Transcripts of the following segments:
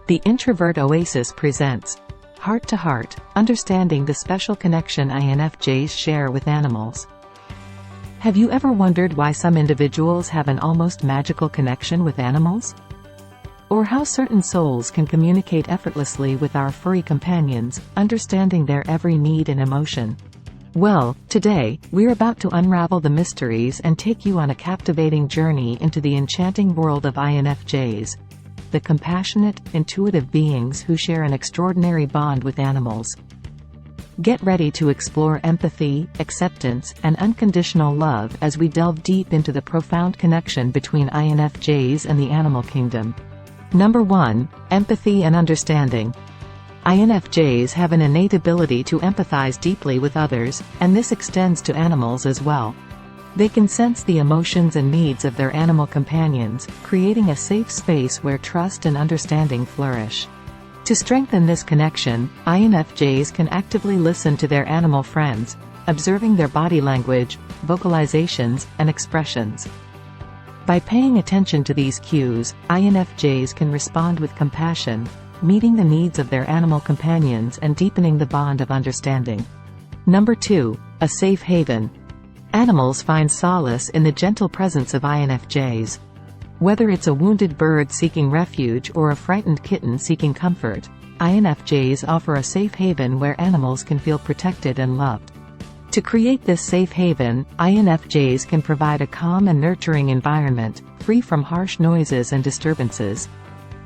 The Introvert Oasis presents Heart to Heart, Understanding the Special Connection INFJs Share with Animals. Have you ever wondered why some individuals have an almost magical connection with animals? Or how certain souls can communicate effortlessly with our furry companions, understanding their every need and emotion? Well, today, we're about to unravel the mysteries and take you on a captivating journey into the enchanting world of INFJs. The compassionate, intuitive beings who share an extraordinary bond with animals. Get ready to explore empathy, acceptance, and unconditional love as we delve deep into the profound connection between INFJs and the animal kingdom. Number 1. Empathy and understanding. INFJs have an innate ability to empathize deeply with others, and this extends to animals as well. They can sense the emotions and needs of their animal companions, creating a safe space where trust and understanding flourish. To strengthen this connection, INFJs can actively listen to their animal friends, observing their body language, vocalizations, and expressions. By paying attention to these cues, INFJs can respond with compassion, meeting the needs of their animal companions and deepening the bond of understanding. Number 2. A safe haven. Animals find solace in the gentle presence of INFJs. Whether it's a wounded bird seeking refuge or a frightened kitten seeking comfort, INFJs offer a safe haven where animals can feel protected and loved. To create this safe haven, INFJs can provide a calm and nurturing environment, free from harsh noises and disturbances.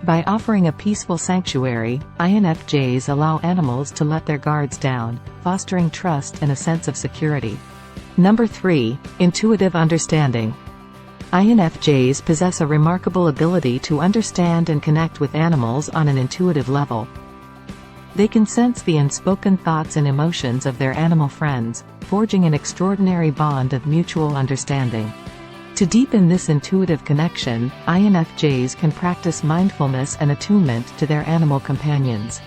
By offering a peaceful sanctuary, INFJs allow animals to let their guards down, fostering trust and a sense of security. Number 3. Intuitive understanding. INFJs possess a remarkable ability to understand and connect with animals on an intuitive level. They can sense the unspoken thoughts and emotions of their animal friends, forging an extraordinary bond of mutual understanding. To deepen this intuitive connection, INFJs can practice mindfulness and attunement to their animal companions.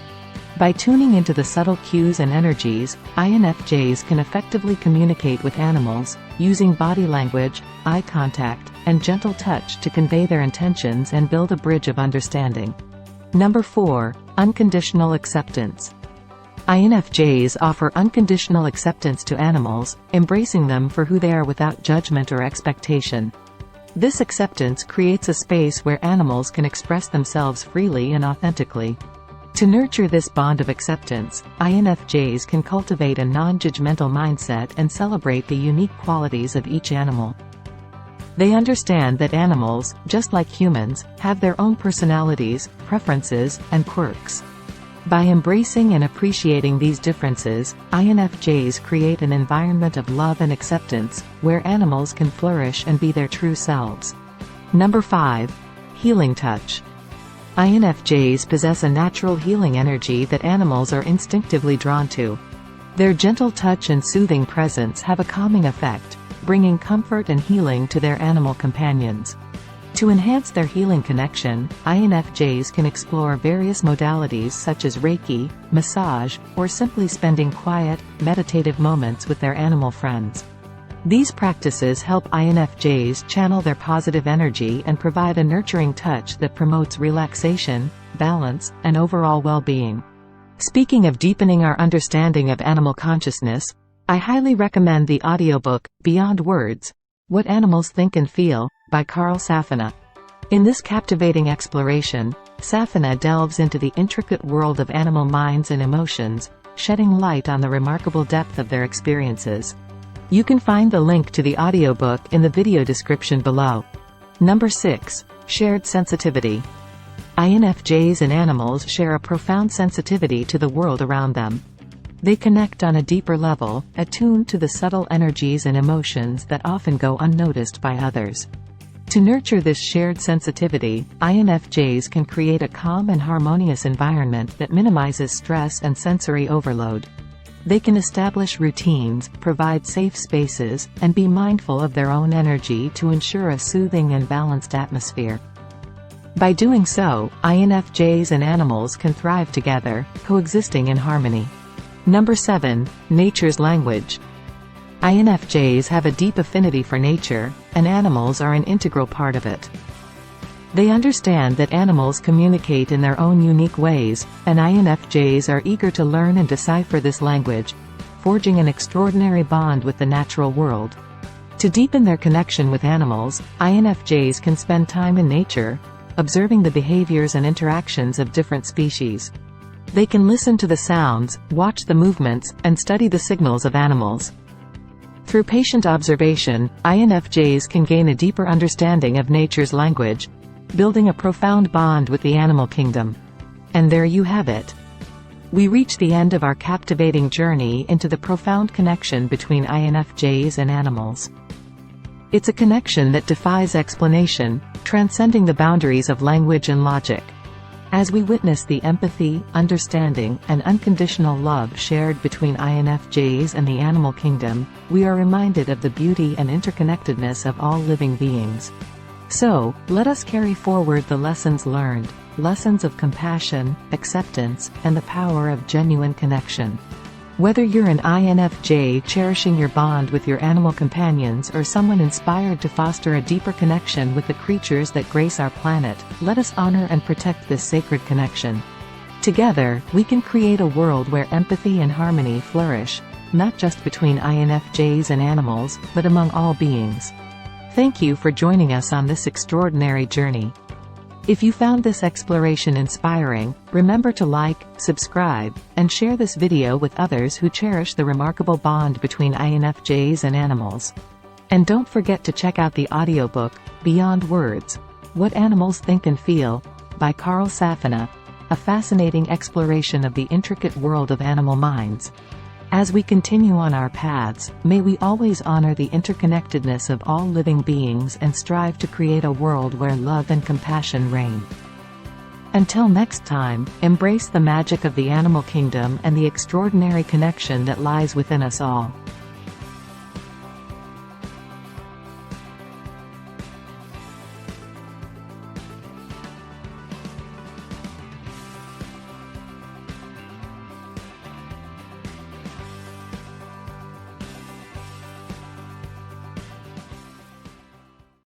By tuning into the subtle cues and energies, INFJs can effectively communicate with animals, using body language, eye contact, and gentle touch to convey their intentions and build a bridge of understanding. Number 4. Unconditional acceptance. INFJs offer unconditional acceptance to animals, embracing them for who they are without judgment or expectation. This acceptance creates a space where animals can express themselves freely and authentically. To nurture this bond of acceptance, INFJs can cultivate a non-judgmental mindset and celebrate the unique qualities of each animal. They understand that animals, just like humans, have their own personalities, preferences, and quirks. By embracing and appreciating these differences, INFJs create an environment of love and acceptance, where animals can flourish and be their true selves. Number 5. Healing touch. INFJs possess a natural healing energy that animals are instinctively drawn to. Their gentle touch and soothing presence have a calming effect, bringing comfort and healing to their animal companions. To enhance their healing connection, INFJs can explore various modalities such as Reiki, massage, or simply spending quiet, meditative moments with their animal friends. These practices help INFJs channel their positive energy and provide a nurturing touch that promotes relaxation, balance, and overall well-being. Speaking of deepening our understanding of animal consciousness, I highly recommend the audiobook, Beyond Words: What Animals Think and Feel, by Carl Safina. In this captivating exploration, Safina delves into the intricate world of animal minds and emotions, shedding light on the remarkable depth of their experiences. You can find the link to the audiobook in the video description below. Number 6. Shared sensitivity. INFJs and animals share a profound sensitivity to the world around them. They connect on a deeper level, attuned to the subtle energies and emotions that often go unnoticed by others. To nurture this shared sensitivity, INFJs can create a calm and harmonious environment that minimizes stress and sensory overload. They can establish routines, provide safe spaces, and be mindful of their own energy to ensure a soothing and balanced atmosphere. By doing so, INFJs and animals can thrive together, coexisting in harmony. Number 7. Nature's language. INFJs have a deep affinity for nature, and animals are an integral part of it. They understand that animals communicate in their own unique ways, and INFJs are eager to learn and decipher this language, forging an extraordinary bond with the natural world. To deepen their connection with animals, INFJs can spend time in nature, observing the behaviors and interactions of different species. They can listen to the sounds, watch the movements, and study the signals of animals. Through patient observation, INFJs can gain a deeper understanding of nature's language, building a profound bond with the animal kingdom. And there you have it. We reach the end of our captivating journey into the profound connection between INFJs and animals. It's a connection that defies explanation, transcending the boundaries of language and logic. As we witness the empathy, understanding, and unconditional love shared between INFJs and the animal kingdom, we are reminded of the beauty and interconnectedness of all living beings. So, let us carry forward the lessons learned, lessons of compassion, acceptance, and the power of genuine connection. Whether you're an INFJ cherishing your bond with your animal companions or someone inspired to foster a deeper connection with the creatures that grace our planet, let us honor and protect this sacred connection. Together, we can create a world where empathy and harmony flourish, not just between INFJs and animals, but among all beings. Thank you for joining us on this extraordinary journey. If you found this exploration inspiring, remember to like, subscribe, and share this video with others who cherish the remarkable bond between INFJs and animals. And don't forget to check out the audiobook, Beyond Words: What Animals Think and Feel, by Carl Safina, a fascinating exploration of the intricate world of animal minds. As we continue on our paths, may we always honor the interconnectedness of all living beings and strive to create a world where love and compassion reign. Until next time, embrace the magic of the animal kingdom and the extraordinary connection that lies within us all.